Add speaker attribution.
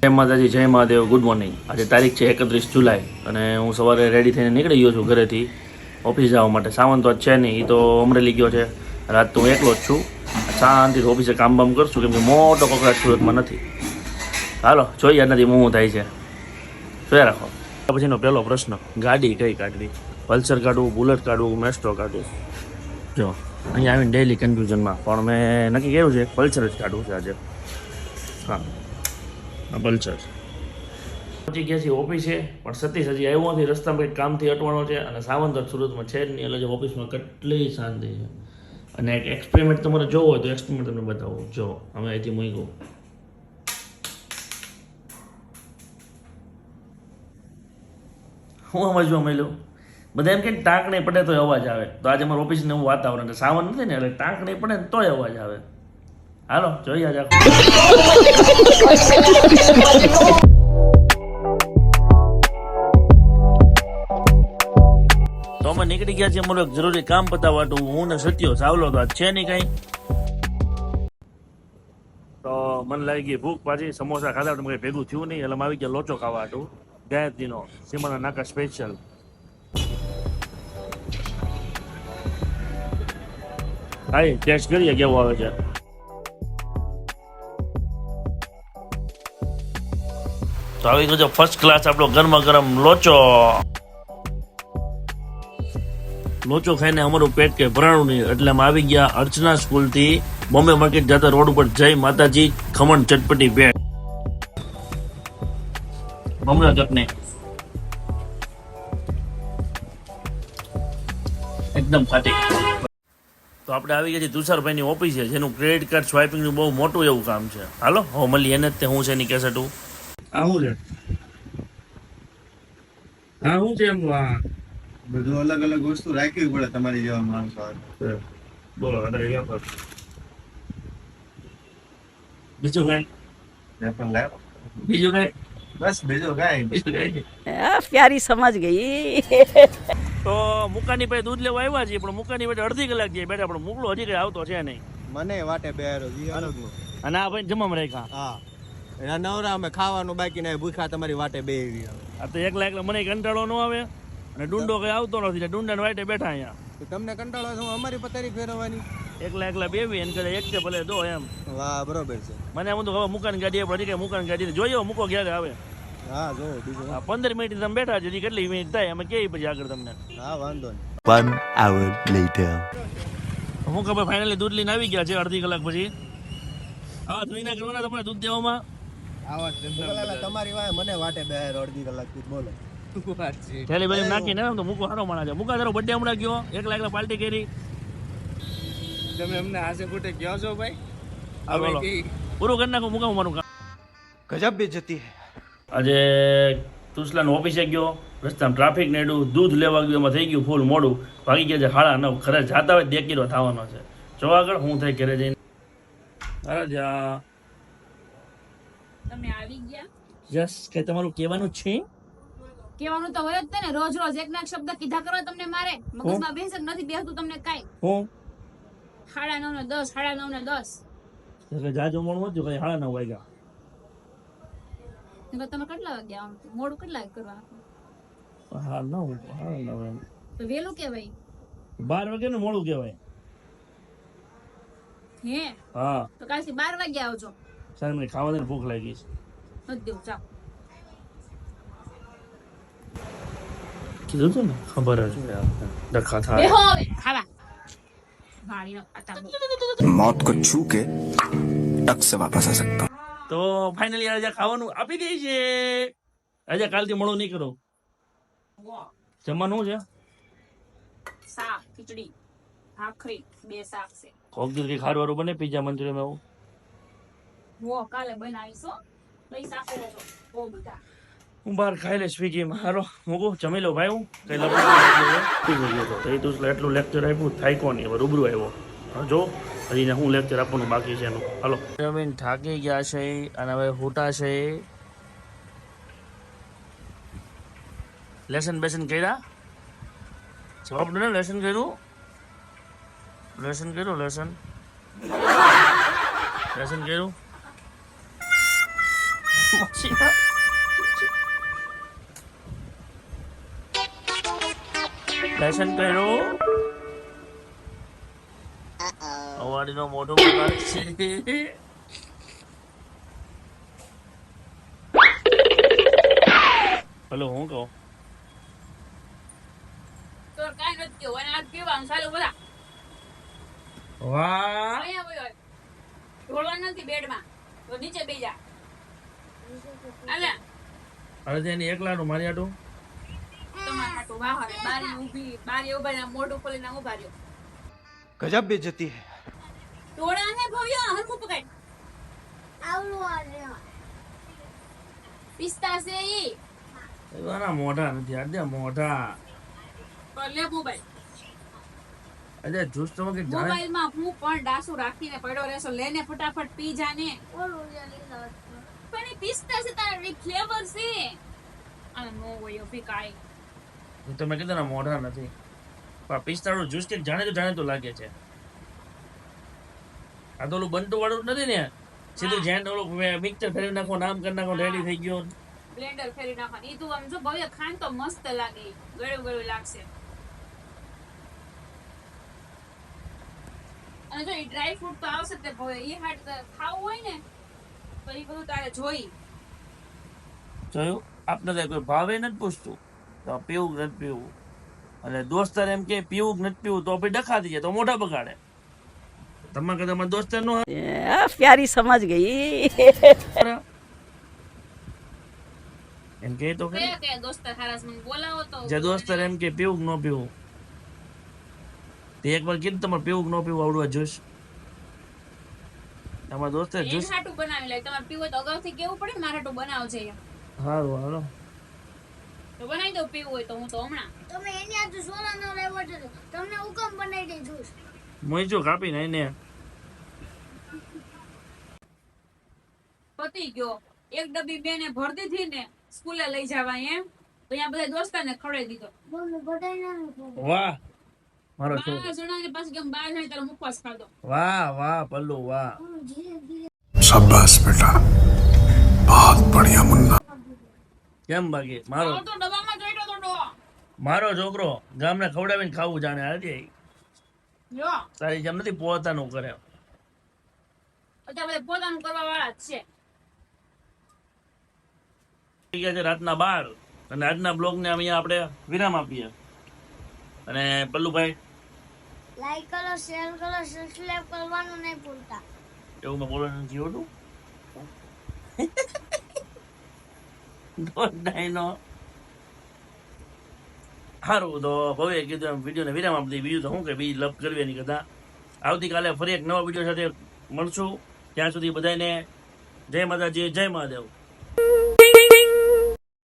Speaker 1: જય માતાજી, જય મહાદેવ, ગુડ મોર્નિંગ. આજે તારીખ છે 31 જુલાઈ અને હું સવારે રેડી થઈને નીકળી ગયો છું ઘરેથી ઓફિસ જવા માટે. સાવન તો છે નહીં, એ તો અમરેલી ગયો છે. રાત તો હું એકલો જ છું. શાંતિથી ઓફિસે કામ બામ કરશું, કેમ કે મોટો કકડાટ સુરતમાં નથી. હાલો જોઈએ આજનાથી હું થાય છે. જોયા રાખો. પછીનો પહેલો પ્રશ્ન, ગાડી કઈ કાઢવી? પલ્સર કાઢવું, બુલેટ કાઢવું, મેસ્ટ્રો કાઢવું? જો અહીંયા આવીને ડેઇલી કન્ફ્યુઝનમાં, પણ મેં નક્કી કર્યું છે પલ્સર જ કાઢવું છે આજે. હા, પલ્સર. પહોંચી ગયા છીએ ઓફિસે, પણ સતીશ હજી આવ્યો નથી. રસ્તામાં કંઈક કામથી અટવાનો છે અને સાવન તો સુરતમાં છે જ નહીં. એટલે ઓફિસમાં કેટલી શાંતિ છે. અને એક એક્સપેરિમેન્ટ તમારે જોવો હોય તો એક્સપેરિમેન્ટ તમને બતાવું. જો અમે અહીંથી મૂક્યું, હું આમાં જોવા મળ્યું. બધા એમ કે ટાંક નહીં પડે તો અવાજ આવે. તો આજે અમારું ઓફિસનું એવું વાતાવરણ છે. સાવન નથી ને એટલે ટાંક નહીં પડે ને તોય અવાજ આવે. હાલો જોઈએ આજે. તો અમે નીકળી ગયા છીએ અમારું એક જરૂરી કામ પતાવવાનું. હું ને સત્યો સાવલો તો આજ છે નહીં કઈ. તો મને લાગી ગઈ ભૂખ. પાછી સમોસા ખાધા તો કઈ ભેગું થયું નહીં, એટલે આવી ગયા લોચો ખાવા હતું. ગાયત્રીનો સીમાના નાકા સ્પેશિયલ. હાઈ ટેસ્ટ કરીએ કેવો આવે છે. તો આવી ગયો ફર્સ્ટ ક્લાસ આપણો ગરમા ગરમ લોચો. લોચો ખાઈને અમારું પેટ કે ભરાણું નહીં, એટલે અમે આવી ગયા અર્ચના સ્કૂલથી બોમ્બે માર્કેટ જતા રોડ ઉપર જય માતાજી ખમણ ચટપટી ભેળ મમરા ચટણી એકદમ ખાટી. તો આપણે આવી ગયા છીએ તુષારભાઈની ઓફિસે, જેનું ક્રેડિટ કાર્ડ સ્વાઇપિંગનું બહુ મોટું એવું કામ છે. હાલો હવે મળીએ એને જ. તે હું છે એની કેસેટ. આ શું છે? હા શું છે એમ?
Speaker 2: બધું અલગ અલગ વસ્તુ રાખવી પડે તમારી જેવા માણસો.
Speaker 1: બોલો બીજું કઈ? બીજું કઈ?
Speaker 2: બસ બીજું કઈ.
Speaker 3: પ્યારી સમજ ગઈ.
Speaker 1: તો મુકાની ભાઈ દૂધ લેવા આવ્યા છીએ, પણ મુકાની ભાઈ અડધી કલાક જઈએ બેઠા, પણ મોકલો હજી કઈ આવતો છે નહીં.
Speaker 2: મને વાટે બેરો અલગનું.
Speaker 1: અને આ ભાઈ જમમ રેખા.
Speaker 2: હા એના નવરા અમે ખાવાનું બાકી ના ભૂખા તમારી વાટે બે.
Speaker 1: આ તો એકલા એકલા મને કંટાળો ન આવે, અને ડુંડો કઈ આવતો નથી. ડુંડા વાટે બેઠા અહીંયા.
Speaker 2: તમને કંટાળો છે અમારી પતારી ફેરવવાની?
Speaker 1: એકલા બેવી એને કરે એક છે ભલે દો એમ.
Speaker 2: વાહ બરોબર છે. મને
Speaker 1: એમ તો હવે મુકાની ગાડી આપણે કઈ મુકાની ગાડી જોઈએ મૂકો ક્યારે આવે.
Speaker 2: હા જો બીજું
Speaker 1: 15 મિનિટ તમે બેઠા છે, કેટલી મિનિટ થાય અમે કેવી પછી આગળ તમને.
Speaker 2: હા વાંધો નહીં.
Speaker 4: 1 hour later.
Speaker 1: હું ખબર ફાઇનલી દૂધ લઈને આવી ગયા છે અડધી કલાક પછી. હા ધોઈના કરવાના તમારે દૂધ દેવામાં.
Speaker 2: તમારી વાય મને વાટે બે અડધી કલાક થી બોલો.
Speaker 1: થેલી બેલી નાખીને તો મૂકો હારો માણા છે. મૂકા તારો બર્થડે હમણાં ગયો, એકલા પાર્ટી કરી.
Speaker 2: તમે અમને આસે ખોટે કહો છો ભાઈ.
Speaker 1: પૂરું કરી નાખો મૂકા મારું કામ.
Speaker 2: ગજબ બેજતી હે.
Speaker 1: આજે તુસલાન ઓફિસે ગયો, રસ્તામાં ટ્રાફિક ને એડું, દૂધ લેવા ગયો, એમાં થઈ ગયું ફૂલ મોડું. ભાગી ગયા છે 9:30. ઘરે જતા હોય 2 કિલો થવાનો છે. જો આગળ હું થાય ઘરે જઈને. અરે જા
Speaker 5: તમે આવી ગયા.
Speaker 1: યસ કઈ તમારું કહેવાનું છે?
Speaker 5: કેવાનું તો હોય જ ને, રોજ રોજ એક ના એક શબ્દ કીધા કરો તમને મારે મગજમાં બેસે નથી બેસતું તમને કાઈ.
Speaker 1: હું
Speaker 5: 9:30 ને 10, 9:30 ને 10
Speaker 1: એટલે જાજો મોડું હતું કઈ 9:30 વાગ્યા.
Speaker 5: તમે કેટલા વાગ્યા આમ મોડું કેટલા કરવા?
Speaker 1: હા 9 એમ
Speaker 5: તો વેલું કેવાય.
Speaker 1: 12 વાગે ને મોડું કહેવાય.
Speaker 5: હે
Speaker 1: હા
Speaker 5: તો કાલથી 12 વાગે આવજો.
Speaker 1: સર મને ખાવાની ભૂખ લાગી છે.
Speaker 5: નથી દેવું ચાલ.
Speaker 1: કીધું તું ને ખબર જ ડખા થાય.
Speaker 5: બેહો હવે ખાવા. વાળીનો આતા
Speaker 4: मौत को छू के टक से वापस आ सकता हूँ.
Speaker 1: તો ફાઇનલી આજે ખાવાનું આપી દે છે. આજે કાલથી મોડું નહીં કરો. જમવાનું છે
Speaker 5: શાક, ખીચડી, ભાખરી, 2 શાક છે.
Speaker 1: કોક દિવસ કઈ ખારવારું બને, પિઝા મંચુરિયન એવું.
Speaker 5: વો કાલે બનાવીશો. લઈ શાક લેજો. ઓ બેટા
Speaker 1: હું બહાર ખાઈ લઈશ સ્વિગીમાં. હારો મૂકું જમી લો ભાઈ. હું કઈ લપડું એટલું લેક્ચર આપ્યું થાય કોણ હવે રૂબરૂ આવ્યો. જો હજી હું લેક્ચર આપવાનું બાકી છે એનું. હાલો જમીન થાકી ગયા છે અને હવે હુટા છે. લેસન બેસન કર્યા? જવાબ ને લેસન કર્યું? લેસન કર્યું? લેસન કર્યો અવાડીનો મોટો બગાડ છે. હલો હું કહું
Speaker 5: તો કાંઈ નથી થયું. અને આ પીવાનું ચાલુ બધા
Speaker 1: વાહ
Speaker 5: અહીંયા બોલો ઢોળવાનું નથી બેડમાં તો નીચે બેસી જા અલે
Speaker 1: અરે તેની એકલાનું મારી આટું
Speaker 5: તમારા હાટુ બહાર બારી ઊભી બારી ઉભા ને મોઢું ખોલીને ઊભા રહ્યો
Speaker 4: गजब बेइज्जती है.
Speaker 5: ઢોળા ને ભવ્ય હરખું પકડ પિસ્તા છે ઈ
Speaker 1: એવાના મોઢા નથી આજે મોઢા
Speaker 5: તો લે મોબાઈલ
Speaker 1: આજે જૂસ તો કે જાણે
Speaker 5: મોબાઈલ માં હું પણ ડાસુ રાખીને પડ્યો રહેશો લેને ફટાફટ પી જાને પણ એ પિસ્તા છે તારા ફ્લેવર છે અને નો હોય અભી કાઈ
Speaker 1: હું તમે કીધું ને મોઢા નથી પણ પિસ્તાળું જ્યુસ કે જાણે તો લાગે છે. આ તો ઓલું બનતું વાળું નથી ને સીધું જેન્ટ ઓલું મિક્સર ફેરવી નાખો નામ કરી નાખો રેડી થઈ ગયો.
Speaker 5: બ્લેન્ડર ફેરી નાખવાનું ઈ તું આમ જો ભવ્ય ખાન તો મસ્ત લાગે ગળ્યું ગળ્યું લાગશે અને જો ઈ ડ્રાય ફ્રૂટ તો આવશે તે ભવ્ય ઈ હાટ ખાવું હોય ને તો ઈ બધું તારે જોઈ
Speaker 1: જોયું આપને તો કોઈ ભાવે નથી પૂછતું તો પીવું કે નથી પીવું અને દોસ્તાર એમ કે પીવું કે નથી પીવું તો પછી ડખા થઈ જાય તો મોઢા બગાડે. તમારે કે તમારા દોસ્તાર નો
Speaker 3: प्यारी समझ गई.
Speaker 1: એમ કે તો ખરી.
Speaker 5: કે દોસ્તર ખારાસ મને બોલાવો તો
Speaker 1: જે દોસ્તાર એમ કે પીવું કે ન પીવું તે એકવાર કીધું તમારે પીવું કે ન પીવું આવડવા જોઈશ. તમારા દોસ્તાર
Speaker 5: એન
Speaker 1: જોઈશ.
Speaker 5: હાટું બનાવી લે તમારે પીવું હોય તો અગાઉથી કેવું પડે ને મારા હાટું બનાવજે
Speaker 1: હારું હાલો
Speaker 5: તો બનાવી દઉં પીવું હોય તો હું તો હમણાં
Speaker 6: તમે એની હાથે સોના ન લેવો છે તમને હુકમ બનાવી દઈ જોઈશ
Speaker 1: મોઈજો કાપી ને એને
Speaker 5: પતી ગયો એક ડબ્બી બેને ભર દીધી ને સ્કૂલે લઈ જવા એમ તો અહીંયા બધા દોસ્તારને ખવડાવી દીધો
Speaker 6: બોલ બધાય ના
Speaker 1: વાહ મારો છોકરો
Speaker 5: 12 જણાને પાછી કેમ 12 જણા તારો મુખવાસ ખાધો
Speaker 1: વાહ પલ્લુ વાહ
Speaker 6: ધીરે ધીરે
Speaker 4: शाबाश बेटा, बहुत बढ़िया मुन्ना.
Speaker 1: કેમ બાકી મારો
Speaker 5: તો ડબ્બામાં જોઈતો તો ડો
Speaker 1: મારો છોકરો ગામને ખવડાવીને ખાવું જાણે આજે
Speaker 5: જો
Speaker 1: તારી જેમ નથી પોતાનું કરે.
Speaker 5: અત્યારે બધા પોતાનું કરવા વાળા જ છે
Speaker 1: થઈ ગયા છે રાતના 12 અને આજના બ્લોગને અહીંયા આપણે વિરામ આપીએ. અને પલ્લુભાઈ
Speaker 6: લાઈક કરો શેર કરો સબસ્ક્રાઇબ કરવાનું નહીં ભૂલતા
Speaker 1: એવું મેં બોલવાનું નથી હોતું. નો સારું તો ભવ્ય કીધું એમ વિડીયોને વિરામ આપી દઈએ. બીજું તો શું કે બીજી લપ કરવી એની કરતા આવતીકાલે ફરી એક નવા વિડીયો સાથે મળશું. ત્યાં સુધી બધાને જય માતાજી જય મહાદેવ.